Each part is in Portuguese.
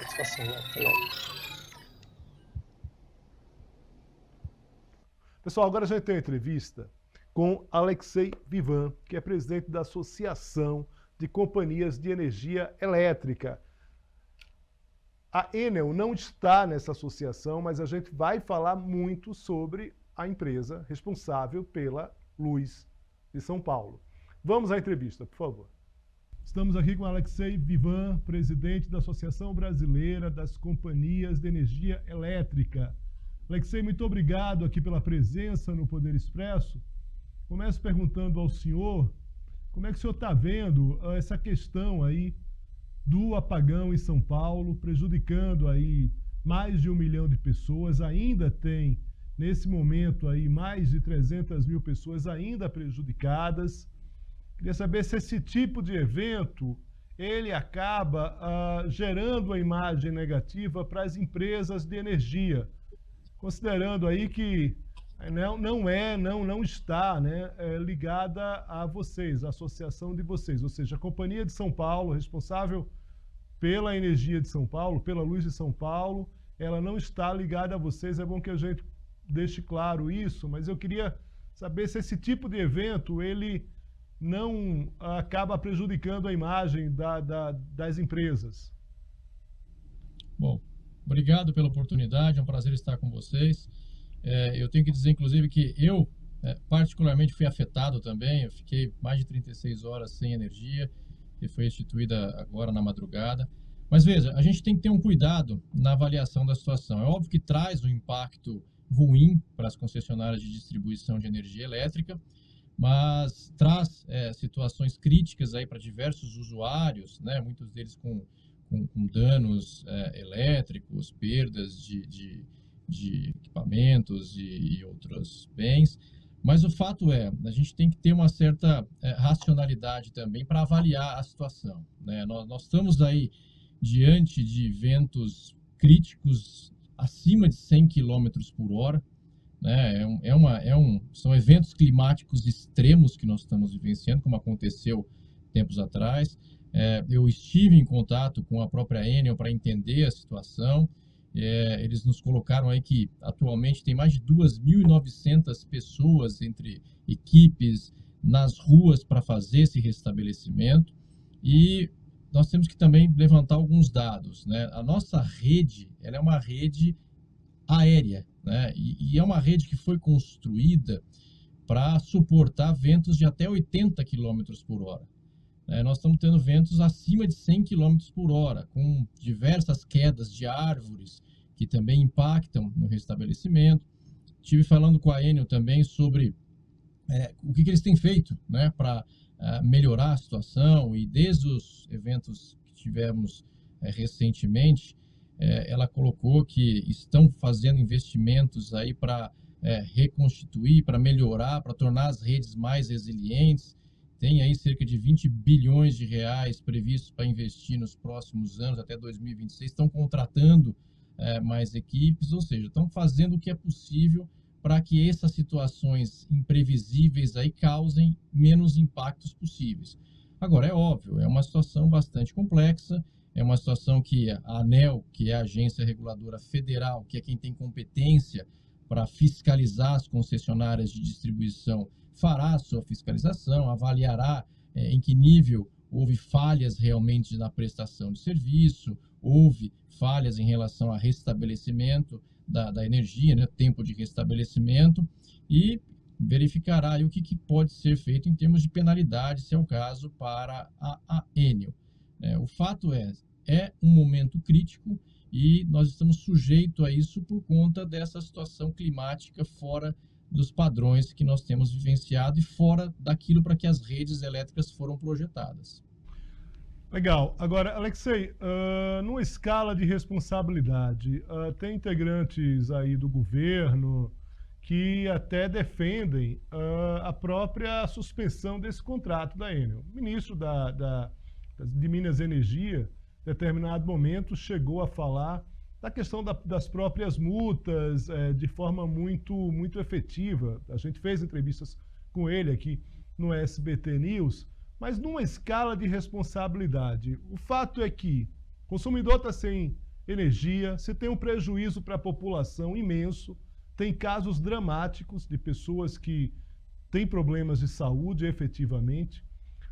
Satisfação, né? Até logo. Pessoal, agora a gente tem uma entrevista com Alexei Vivan, que é presidente da Associação de Companhias de Energia Elétrica. A Enel não está nessa associação, mas a gente vai falar muito sobre a empresa responsável pela luz de São Paulo. Vamos à entrevista, por favor. Estamos aqui com Alexei Vivan, presidente da Associação Brasileira das Companhias de Energia Elétrica. Alexei, muito obrigado aqui pela presença no Poder Expresso. Começo perguntando ao senhor, como é que o senhor está vendo essa questão aí do apagão em São Paulo, prejudicando aí mais de 1 milhão de pessoas, ainda tem, nesse momento aí, mais de 300 mil pessoas ainda prejudicadas. Queria saber se esse tipo de evento, ele acaba gerando uma imagem negativa para as empresas de energia, considerando aí que não está, né, ligada a vocês, a associação de vocês, ou seja, a Companhia de São Paulo, responsável pela energia de São Paulo, pela luz de São Paulo, ela não está ligada a vocês. É bom que a gente deixe claro isso, mas eu queria saber se esse tipo de evento, ele não acaba prejudicando a imagem das empresas. Bom, obrigado pela oportunidade, é um prazer estar com vocês. Eu tenho que dizer, inclusive, que eu particularmente fui afetado também. Eu fiquei mais de 36 horas sem energia, que foi instituída agora na madrugada. Mas veja, a gente tem que ter um cuidado na avaliação da situação. É óbvio que traz um impacto ruim para as concessionárias de distribuição de energia elétrica, mas traz situações críticas aí para diversos usuários, né? Muitos deles com danos elétricos, perdas de equipamentos e outros bens. Mas o fato é, a gente tem que ter uma certa racionalidade também para avaliar a situação, né? Nós estamos aí diante de ventos críticos acima de 100 km por hora, né? São eventos climáticos extremos que nós estamos vivenciando, como aconteceu tempos atrás. Eu estive em contato com a própria Enel para entender a situação. Eles nos colocaram aí que atualmente tem mais de 2.900 pessoas entre equipes nas ruas para fazer esse restabelecimento, e nós temos que também levantar alguns dados, né? A nossa rede, ela é uma rede aérea, né? E é uma rede que foi construída para suportar ventos de até 80 km por hora. Nós estamos tendo ventos acima de 100 km por hora, com diversas quedas de árvores que também impactam no restabelecimento. Estive falando com a Enel também sobre o que eles têm feito, né, para melhorar a situação, e desde os eventos que tivemos recentemente, ela colocou que estão fazendo investimentos aí para reconstituir, para melhorar, para tornar as redes mais resilientes. Tem aí cerca de 20 bilhões de reais previstos para investir nos próximos anos, até 2026. Estão contratando mais equipes, ou seja, estão fazendo o que é possível para que essas situações imprevisíveis aí causem menos impactos possíveis. Agora, é óbvio, é uma situação bastante complexa, é uma situação que a ANEEL, que é a Agência Reguladora Federal, que é quem tem competência para fiscalizar as concessionárias de distribuição, fará a sua fiscalização, avaliará em que nível houve falhas realmente na prestação de serviço, houve falhas em relação a restabelecimento da energia, né, tempo de restabelecimento, e verificará aí o que pode ser feito em termos de penalidade, se é o caso, para a Enel. O fato é um momento crítico e nós estamos sujeitos a isso por conta dessa situação climática fora dos padrões que nós temos vivenciado e fora daquilo para que as redes elétricas foram projetadas. Legal. Agora, Alexei, numa escala de responsabilidade, tem integrantes aí do governo que até defendem a própria suspensão desse contrato da Enel. O ministro de Minas e Energia, em determinado momento, chegou a falar da questão das próprias multas de forma muito efetiva. A gente fez entrevistas com ele aqui no SBT News, mas numa escala de responsabilidade. O fato é que o consumidor está sem energia, se tem um prejuízo para a população imenso, tem casos dramáticos de pessoas que têm problemas de saúde efetivamente.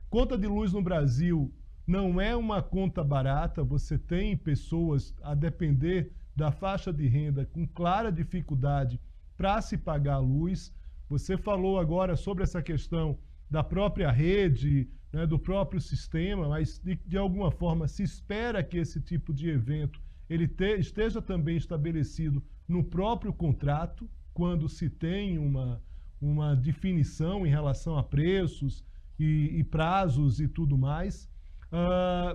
Conta de luz no Brasil não é uma conta barata, você tem pessoas a depender da faixa de renda com clara dificuldade para se pagar a luz. Você falou agora sobre essa questão da própria rede, né, do próprio sistema, mas de alguma forma se espera que esse tipo de evento esteja também estabelecido no próprio contrato, quando se tem uma definição em relação a preços e prazos e tudo mais.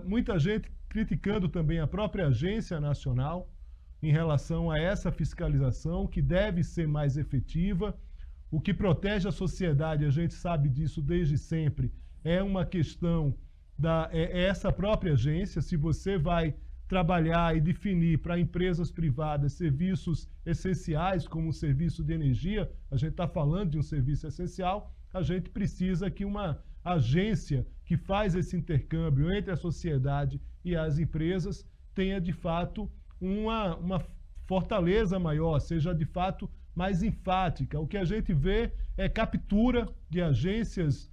Muita gente criticando também a própria Agência Nacional em relação a essa fiscalização, que deve ser mais efetiva. O que protege a sociedade, a gente sabe disso desde sempre, é uma questão essa própria agência. Se você vai trabalhar e definir para empresas privadas serviços essenciais, como o serviço de energia, a gente está falando de um serviço essencial, a gente precisa que uma agência que faz esse intercâmbio entre a sociedade e as empresas tenha, de fato, uma fortaleza maior, seja, de fato, mais enfática. O que a gente vê é captura de agências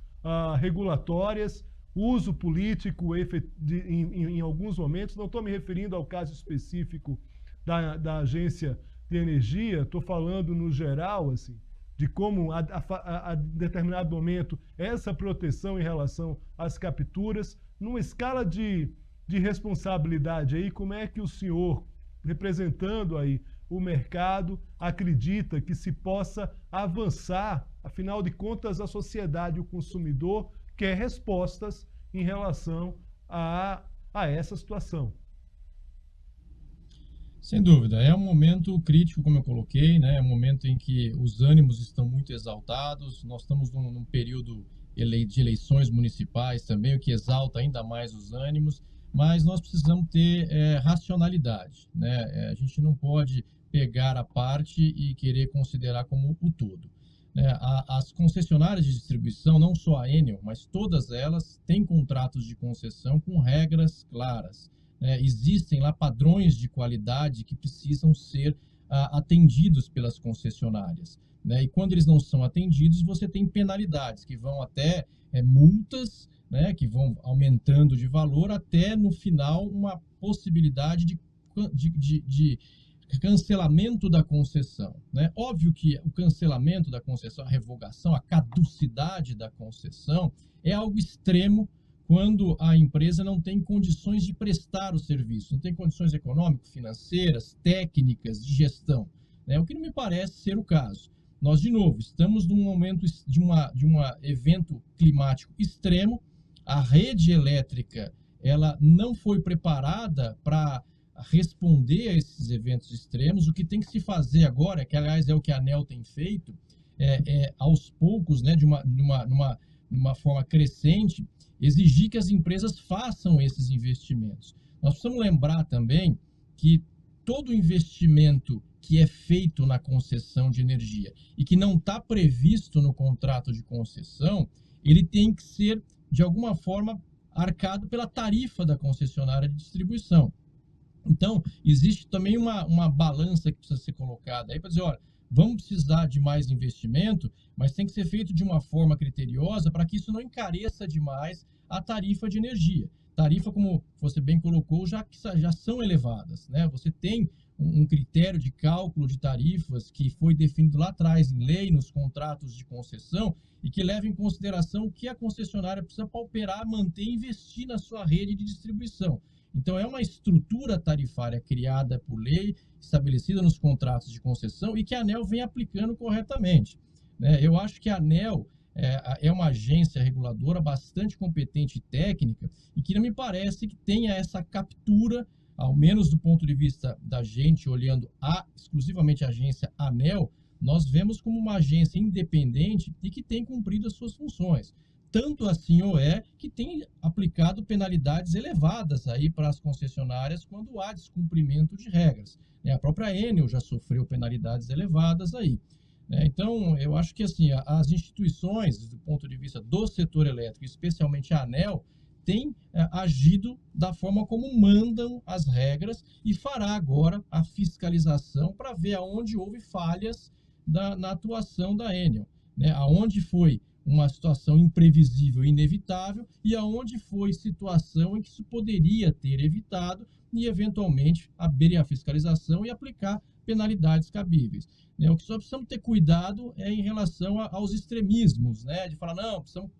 regulatórias, uso político em alguns momentos. Não estou me referindo ao caso específico da agência de energia, estou falando no geral, assim, de como a determinado momento essa proteção em relação às capturas, numa escala de responsabilidade aí, como é que o senhor, representando aí o mercado, acredita que se possa avançar? Afinal de contas, a sociedade, o consumidor, quer respostas em relação a essa situação. Sem dúvida, é um momento crítico, como eu coloquei, né? É um momento em que os ânimos estão muito exaltados, nós estamos num período de eleições municipais também, o que exalta ainda mais os ânimos, mas nós precisamos ter racionalidade, né? A gente não pode pegar a parte e querer considerar como o todo. As concessionárias de distribuição, não só a Enel, mas todas elas têm contratos de concessão com regras claras. Existem lá padrões de qualidade que precisam ser atendidos pelas concessionárias. E quando eles não são atendidos, você tem penalidades que vão até multas, que vão aumentando de valor, até no final uma possibilidade de cancelamento da concessão. Óbvio que o cancelamento da concessão, a revogação, a caducidade da concessão é algo extremo quando a empresa não tem condições de prestar o serviço, não tem condições econômicas, financeiras, técnicas, de gestão, o que não me parece ser o caso. Nós, de novo, estamos num momento de um evento climático extremo, a rede elétrica ela não foi preparada para responder a esses eventos extremos. O que tem que se fazer agora, que aliás é o que a ANEEL tem feito, aos poucos, de uma forma crescente, exigir que as empresas façam esses investimentos. Nós precisamos lembrar também que todo investimento que é feito na concessão de energia e que não está previsto no contrato de concessão, ele tem que ser, de alguma forma, arcado pela tarifa da concessionária de distribuição. Então, existe também uma balança que precisa ser colocada aí para dizer, olha, vamos precisar de mais investimento, mas tem que ser feito de uma forma criteriosa para que isso não encareça demais a tarifa de energia. Tarifa, como você bem colocou, já são elevadas, Você tem um critério de cálculo de tarifas que foi definido lá atrás em lei, nos contratos de concessão, e que leva em consideração o que a concessionária precisa para operar, manter e investir na sua rede de distribuição. Então, é uma estrutura tarifária criada por lei, estabelecida nos contratos de concessão e que a ANEEL vem aplicando corretamente. Eu acho que a ANEEL é uma agência reguladora bastante competente e técnica e que não me parece que tenha essa captura, ao menos do ponto de vista da gente, olhando exclusivamente a agência ANEEL, nós vemos como uma agência independente e que tem cumprido as suas funções. Tanto assim que tem aplicado penalidades elevadas aí para as concessionárias quando há descumprimento de regras. A própria Enel já sofreu penalidades elevadas aí. Então, eu acho que assim, as instituições, do ponto de vista do setor elétrico, especialmente a ANEEL, tem agido da forma como mandam as regras e fará agora a fiscalização para ver aonde houve falhas na atuação da Enel, né? Aonde foi uma situação imprevisível e inevitável e aonde foi situação em que isso poderia ter evitado e, eventualmente, abrir a fiscalização e aplicar penalidades cabíveis. O que só precisamos ter cuidado é em relação aos extremismos, né? De falar, não, precisamos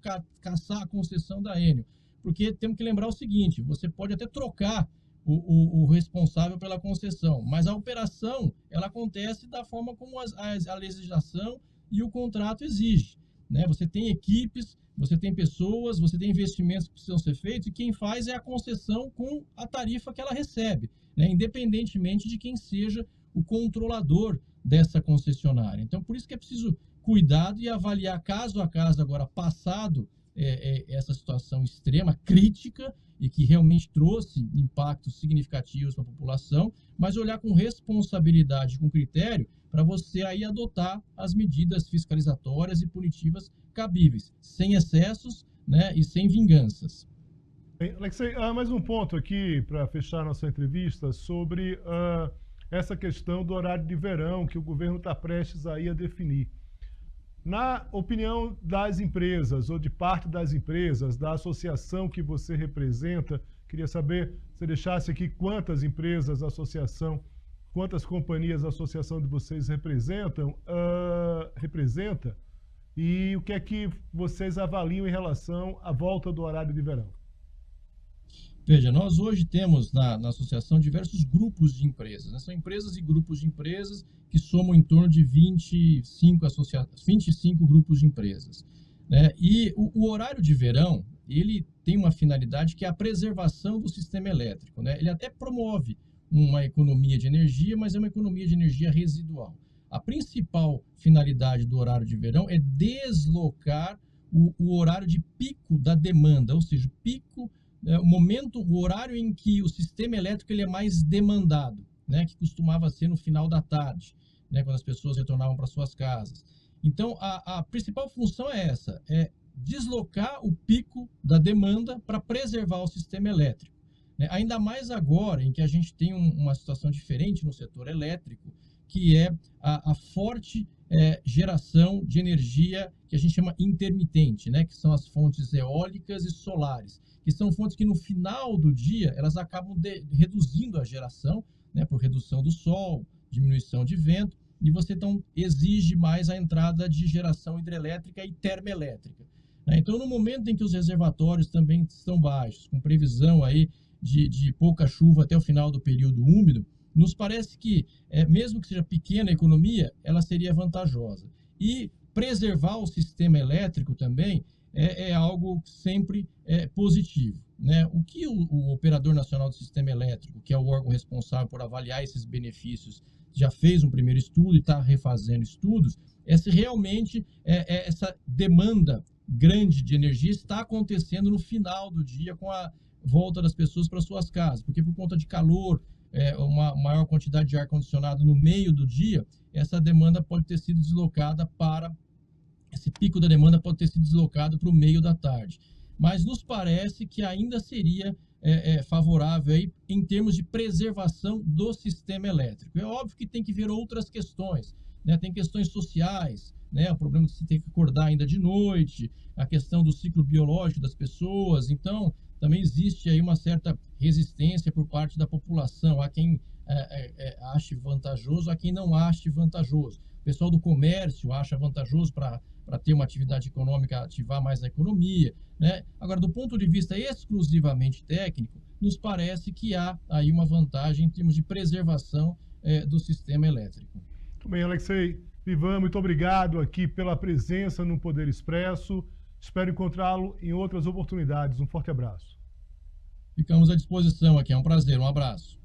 caçar a concessão da Enel, porque temos que lembrar o seguinte, você pode até trocar o responsável pela concessão, mas a operação ela acontece da forma como a legislação e o contrato exige, né? Você tem equipes, você tem pessoas, você tem investimentos que precisam ser feitos e quem faz é a concessão com a tarifa que ela recebe, né? Independentemente de quem seja o controlador dessa concessionária. Então, por isso que é preciso cuidado e avaliar caso a caso, agora passado essa situação extrema, crítica, e que realmente trouxe impactos significativos para a população, mas olhar com responsabilidade, com critério, para você aí adotar as medidas fiscalizatórias e punitivas cabíveis, sem excessos, né, e sem vinganças. Alexei, mais um ponto aqui para fechar nossa entrevista sobre essa questão do horário de verão que o governo está prestes aí a definir. Na opinião das empresas ou de parte das empresas, da associação que você representa, queria saber, se deixasse aqui quantas empresas, associação, quantas companhias a associação de vocês representa e o que é que vocês avaliam em relação à volta do horário de verão? Veja, nós hoje temos na associação diversos grupos de empresas, né? São empresas e grupos de empresas que somam em torno de 25 grupos de empresas, né? E o horário de verão, ele tem uma finalidade que é a preservação do sistema elétrico, né? Ele até promove uma economia de energia, mas é uma economia de energia residual. A principal finalidade do horário de verão é deslocar o horário de pico da demanda, ou seja, o horário em que o sistema elétrico ele é mais demandado, né, que costumava ser no final da tarde, né, quando as pessoas retornavam para suas casas. Então, a principal função é essa, é deslocar o pico da demanda para preservar o sistema elétrico, né? Ainda mais agora, em que a gente tem uma situação diferente no setor elétrico, que é a forte geração de energia que a gente chama intermitente, né, que são as fontes eólicas e solares, que são fontes que no final do dia elas acabam reduzindo a geração, né, por redução do sol, diminuição de vento, e você então exige mais a entrada de geração hidrelétrica e termoelétrica, né? Então, no momento em que os reservatórios também estão baixos, com previsão aí de pouca chuva até o final do período úmido, nos parece que, mesmo que seja pequena a economia, ela seria vantajosa. E preservar o sistema elétrico também é algo sempre positivo, né? O que o Operador Nacional do Sistema Elétrico, que é o órgão responsável por avaliar esses benefícios, já fez um primeiro estudo e está refazendo estudos, é se realmente essa demanda grande de energia está acontecendo no final do dia com a volta das pessoas para suas casas, porque por conta de calor, uma maior quantidade de ar-condicionado no meio do dia, essa demanda pode ter sido deslocada esse pico da demanda pode ter sido deslocado para o meio da tarde. Mas nos parece que ainda seria favorável aí, em termos de preservação do sistema elétrico. É óbvio que tem que ver outras questões, né? Tem questões sociais, né? O problema de se ter que acordar ainda de noite, a questão do ciclo biológico das pessoas. Então, também existe aí uma certa resistência por parte da população. Há quem ache vantajoso, há quem não ache vantajoso. O pessoal do comércio acha vantajoso para ter uma atividade econômica, ativar mais a economia, né? Agora, do ponto de vista exclusivamente técnico, nos parece que há aí uma vantagem em termos de preservação do sistema elétrico. Muito bem, Alexei Vivan, muito obrigado aqui pela presença no Poder Expresso. Espero encontrá-lo em outras oportunidades. Um forte abraço. Ficamos à disposição aqui. É um prazer. Um abraço.